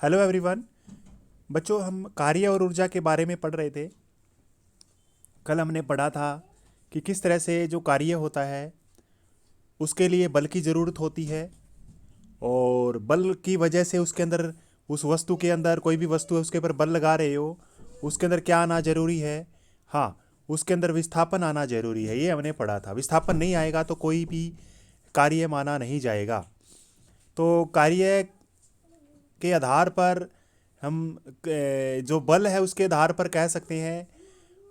Hello everyone. बच्चों, हम कार्य और ऊर्जा के बारे में पढ़ रहे थे। कल हमने पढ़ा था कि किस तरह से जो कार्य होता है उसके लिए बल की ज़रूरत होती है, और बल की वजह से उसके अंदर, उस वस्तु के अंदर, कोई भी वस्तु है उसके ऊपर बल लगा रहे हो, उसके अंदर क्या आना ज़रूरी है। हाँ, उसके अंदर विस्थापन आना ज़रूरी है। ये हमने पढ़ा था। विस्थापन नहीं आएगा तो कोई भी कार्य माना नहीं जाएगा। तो कार्य के आधार पर हम जो बल है उसके आधार पर कह सकते हैं,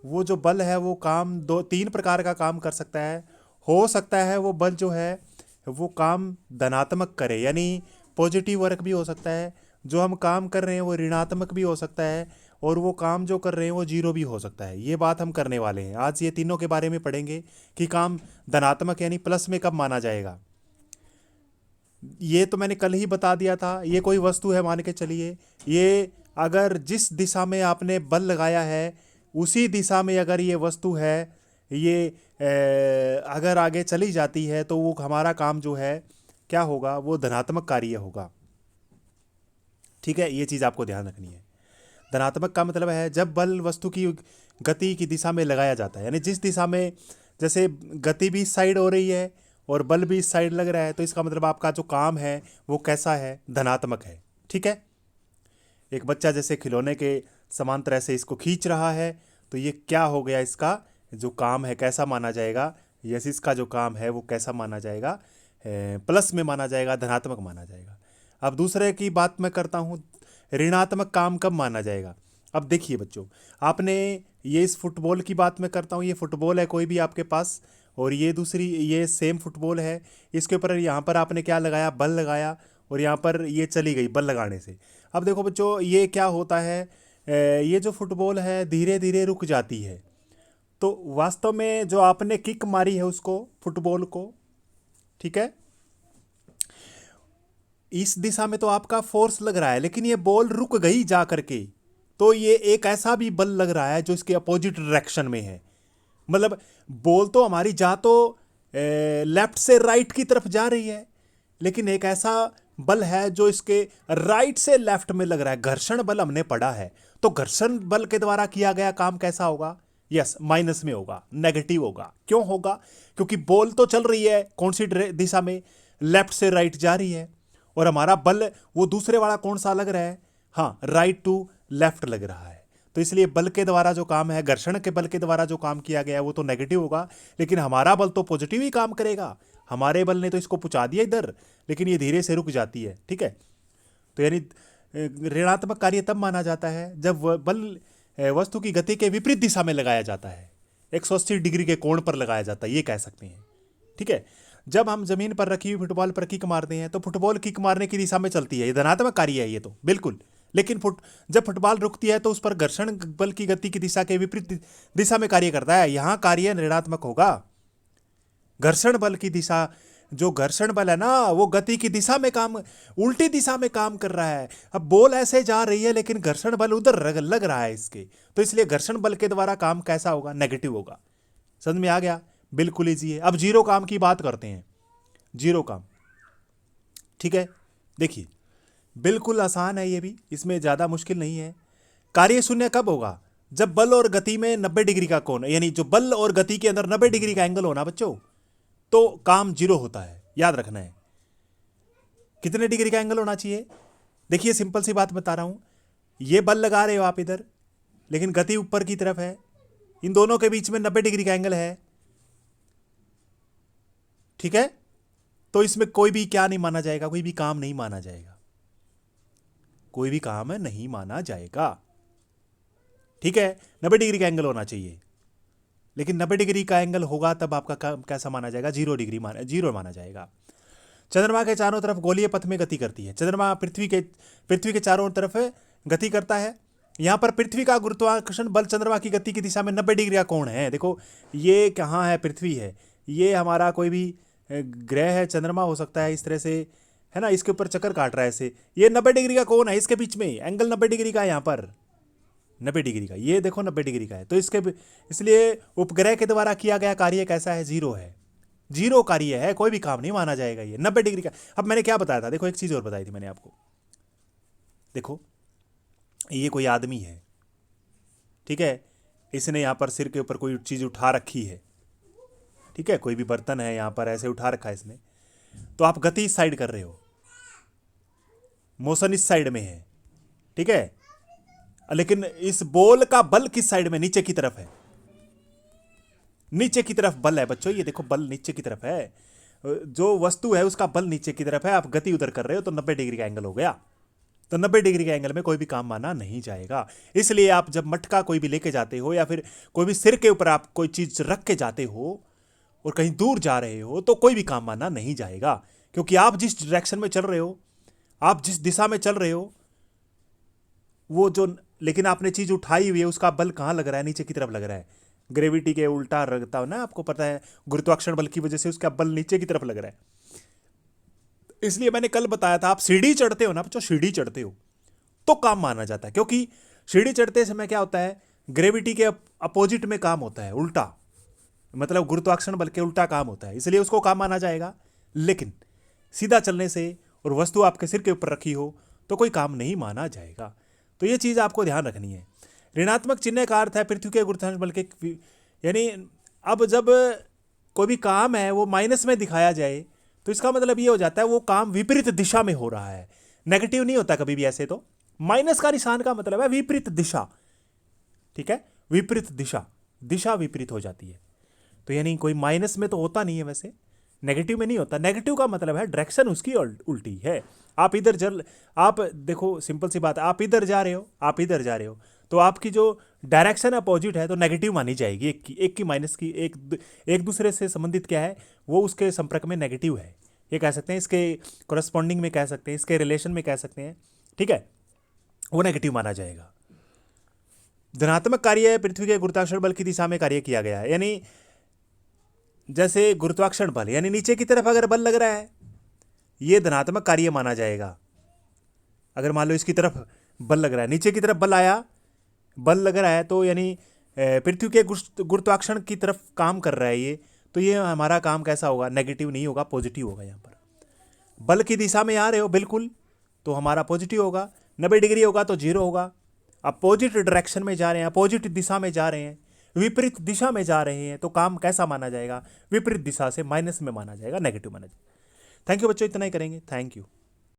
वो जो बल है वो काम दो तीन प्रकार का काम कर सकता है। हो सकता है वो बल जो है वो काम धनात्मक करे, यानी पॉजिटिव वर्क भी हो सकता है। जो हम काम कर रहे हैं वो ऋणात्मक भी हो सकता है, और वो काम जो कर रहे हैं वो जीरो भी हो सकता है। ये बात हम करने वाले हैं आज। ये तीनों के बारे में पढ़ेंगे कि काम धनात्मक यानी प्लस में कब माना जाएगा। ये तो मैंने कल ही बता दिया था। ये कोई वस्तु है मान के चलिए, ये अगर जिस दिशा में आपने बल लगाया है उसी दिशा में अगर ये वस्तु है, ये अगर आगे चली जाती है तो वो हमारा काम जो है क्या होगा, वो धनात्मक कार्य होगा। ठीक है, ये चीज़ आपको ध्यान रखनी है। धनात्मक का मतलब है जब बल वस्तु की गति की दिशा में लगाया जाता है, यानी जिस दिशा में, जैसे गति भी इस साइड हो रही है और बल भी इस साइड लग रहा है, तो इसका मतलब आपका जो काम है वो कैसा है, धनात्मक है। ठीक है, एक बच्चा जैसे खिलौने के समान तरह से इसको खींच रहा है, तो ये क्या हो गया, इसका जो काम है कैसा माना जाएगा। यस, इसका जो काम है वो कैसा माना जाएगा, प्लस में माना जाएगा, धनात्मक माना जाएगा। अब दूसरे की बात मैं करता हूँ, ऋणात्मक काम कब माना जाएगा। अब देखिए बच्चों, आपने ये इस फुटबॉल की बात मैं करता हूँ, ये फुटबॉल है कोई भी आपके पास, और ये दूसरी, ये सेम फुटबॉल है। इसके ऊपर यहाँ पर आपने क्या लगाया, बल लगाया, और यहाँ पर ये चली गई बल लगाने से। अब देखो बच्चों, ये क्या होता है, ये जो फुटबॉल है धीरे धीरे रुक जाती है। तो वास्तव में जो आपने किक मारी है उसको, फुटबॉल को, ठीक है, इस दिशा में तो आपका फोर्स लग रहा है, लेकिन ये बॉल रुक गई जा करके, तो ये एक ऐसा भी बल लग रहा है जो इसके अपोजिट डायरेक्शन में है। मतलब बॉल तो हमारी जा तो लेफ्ट से राइट की तरफ जा रही है, लेकिन एक ऐसा बल है जो इसके राइट से लेफ्ट में लग रहा है। घर्षण बल हमने पढ़ा है, तो घर्षण बल के द्वारा किया गया काम कैसा होगा, यस, माइनस में होगा, नेगेटिव होगा। क्यों होगा, क्योंकि बॉल तो चल रही है कौन सी दिशा में, लेफ्ट से राइट जा रही है, और हमारा बल वो दूसरे वाला कौन सा लग रहा है, हाँ, राइट टू लेफ्ट लग रहा है। तो इसलिए बल के द्वारा जो काम है, घर्षण के बल के द्वारा जो काम किया गया है वो तो नेगेटिव होगा, लेकिन हमारा बल तो पॉजिटिव ही काम करेगा। हमारे बल ने तो इसको पहुंचा दिया इधर, लेकिन ये धीरे से रुक जाती है। ठीक है, तो यानी ऋणात्मक कार्य तब माना जाता है जब बल वस्तु की गति के विपरीत दिशा में लगाया जाता है, 180 डिग्री के कोण पर लगाया जाता है, ये कह सकते हैं। ठीक है, जब हम जमीन पर रखी हुई फुटबॉल पर किक मारते हैं तो फुटबॉल किक मारने की दिशा में चलती है, ये धनात्मक कार्य है ये तो बिल्कुल। लेकिन जब फुटबॉल रुकती है तो उस पर घर्षण बल की गति की दिशा के विपरीत दिशा में कार्य करता है, यहां कार्य ऋणात्मक होगा। घर्षण बल की दिशा, जो घर्षण बल है ना, वो गति की दिशा में काम, उल्टी दिशा में काम कर रहा है। अब बॉल ऐसे जा रही है लेकिन घर्षण बल उधर लग रहा है इसके, तो इसलिए घर्षण बल के द्वारा काम कैसा होगा, नेगेटिव होगा। समझ में आ गया, बिल्कुल इजी है। अब जीरो काम की बात करते हैं, जीरो काम। ठीक है, देखिए बिल्कुल आसान है ये भी, इसमें ज़्यादा मुश्किल नहीं है। कार्य शून्य कब होगा, जब बल और गति में 90 डिग्री का कोण, यानी जो बल और गति के अंदर 90 डिग्री का एंगल होना बच्चों, तो काम जीरो होता है। याद रखना है कितने डिग्री का एंगल होना चाहिए। देखिए सिंपल सी बात बता रहा हूं, ये बल लगा रहे हो आप इधर, लेकिन गति ऊपर की तरफ है, इन दोनों के बीच में 90 डिग्री का एंगल है। ठीक है, तो इसमें कोई भी क्या नहीं माना जाएगा, कोई भी काम नहीं माना जाएगा, कोई भी काम नहीं माना जाएगा। ठीक है, 90 डिग्री का एंगल होना चाहिए, लेकिन 90 डिग्री का एंगल होगा तब आपका काम कैसा माना जाएगा, जीरो माना जाएगा। चंद्रमा के चारों तरफ गोलीय पथ में गति करती है। चंद्रमा पृथ्वी के चारों तरफ गति करता है। यहाँ पर पृथ्वी का गुरुत्वाकर्षण बल चंद्रमा की गति की दिशा में 90 डिग्री का कोण है। देखो ये कहाँ है, पृथ्वी है, ये हमारा कोई भी ग्रह है, चंद्रमा हो सकता है, इस तरह से है ना, इसके ऊपर चक्कर काट रहा है ऐसे, ये 90 डिग्री का कोण है, इसके बीच में एंगल 90 डिग्री का है, यहाँ पर 90 डिग्री का, ये देखो 90 डिग्री का है। तो इसलिए उपग्रह के द्वारा किया गया कार्य कैसा है, जीरो है, जीरो कार्य है, कोई भी काम नहीं माना जाएगा ये 90 डिग्री का। अब मैंने क्या बताया था, देखो एक चीज और बताई थी मैंने आपको, देखो, ये कोई आदमी है, ठीक है, इसने यहाँ पर सिर के ऊपर कोई चीज़ उठा रखी है, ठीक है, कोई भी बर्तन है यहाँ पर ऐसे उठा रखा है इसने, तो आप गति इस साइड कर रहे हो, मोशन इस साइड में है, ठीक है, लेकिन इस बॉल का बल किस साइड में, नीचे की तरफ है, नीचे की तरफ बल है बच्चों, ये देखो बल नीचे की तरफ है, जो वस्तु है उसका बल नीचे की तरफ है, आप गति उधर कर रहे हो तो 90 डिग्री का एंगल हो गया। तो 90 डिग्री के एंगल में कोई भी काम माना नहीं जाएगा। इसलिए आप जब मटका कोई भी लेके जाते हो या फिर कोई भी सिर के ऊपर आप कोई चीज रख के जाते हो और कहीं दूर जा रहे हो तो कोई भी काम माना नहीं जाएगा, क्योंकि आप जिस डायरेक्शन में चल रहे हो, आप जिस दिशा में चल रहे हो, वो जो, लेकिन आपने चीज उठाई हुई है उसका बल कहाँ लग रहा है, नीचे की तरफ लग रहा है। ग्रेविटी के उल्टा लगता हो ना, आपको पता है, गुरुत्वाकर्षण बल की वजह से उसका बल नीचे की तरफ लग रहा है। इसलिए मैंने कल बताया था, आप सीढ़ी चढ़ते हो ना बच्चों, सीढ़ी चढ़ते हो तो काम माना जाता है, क्योंकि सीढ़ी चढ़ते समय क्या होता है, ग्रेविटी के अपोजिट में काम होता है, उल्टा, मतलब गुरुत्वाकर्षण बल के उल्टा काम होता है, इसलिए उसको काम माना जाएगा। लेकिन सीधा चलने से और वस्तु आपके सिर के ऊपर रखी हो तो कोई काम नहीं माना जाएगा। तो ये चीज़ आपको ध्यान रखनी है। ऋणात्मक चिन्ह का अर्थ है पृथ्वी के गुरुत्वाकर्षण बल के, यानी अब जब कोई भी काम है वो माइनस में दिखाया जाए तो इसका मतलब ये हो जाता है वो काम विपरीत दिशा में हो रहा है। नेगेटिव नहीं होता कभी भी ऐसे, तो माइनस का निशान का मतलब है विपरीत दिशा, ठीक है, विपरीत दिशा, दिशा विपरीत हो जाती है। तो यानी कोई माइनस में तो होता नहीं है, वैसे नेगेटिव में नहीं होता। नेगेटिव का मतलब है डायरेक्शन उसकी उल्टी है। आप इधर आप देखो, सिंपल सी बात है, आप इधर जा रहे हो, आप इधर जा रहे हो, तो आपकी जो डायरेक्शन अपोजिट है तो नेगेटिव मानी जाएगी, एक की माइनस की, एक दूसरे से संबंधित क्या है, वो उसके संपर्क में नेगेटिव है, ये कह सकते हैं, इसके कोरस्पॉन्डिंग में कह सकते हैं, इसके रिलेशन में कह सकते हैं, ठीक है, वो नेगेटिव माना जाएगा। धनात्मक कार्य पृथ्वी के गुरुत्वाकर्षण बल की दिशा में कार्य किया गया है, यानी जैसे गुरुत्वाकर्षण बल, यानी नीचे की तरफ अगर बल लग रहा है, ये धनात्मक कार्य माना जाएगा। अगर मान लो इसकी तरफ बल लग रहा है, नीचे की तरफ बल आया, बल लग रहा है, तो यानी पृथ्वी के गुरुत्वाकर्षण की तरफ काम कर रहा है ये, तो ये हमारा काम कैसा होगा, नेगेटिव नहीं होगा, पॉजिटिव होगा। यहाँ पर बल की दिशा में आ रहे हो बिल्कुल, तो हमारा पॉजिटिव होगा, 90 डिग्री होगा तो 0 होगा। अपोजिट डायरेक्शन में जा रहे हैं, अपोजिट दिशा में जा रहे हैं, विपरीत दिशा में जा रहे हैं, तो काम कैसा माना जाएगा, विपरीत दिशा से माइनस में माना जाएगा, नेगेटिव माना जाएगा। थैंक यू बच्चों, इतना ही करेंगे, थैंक यू।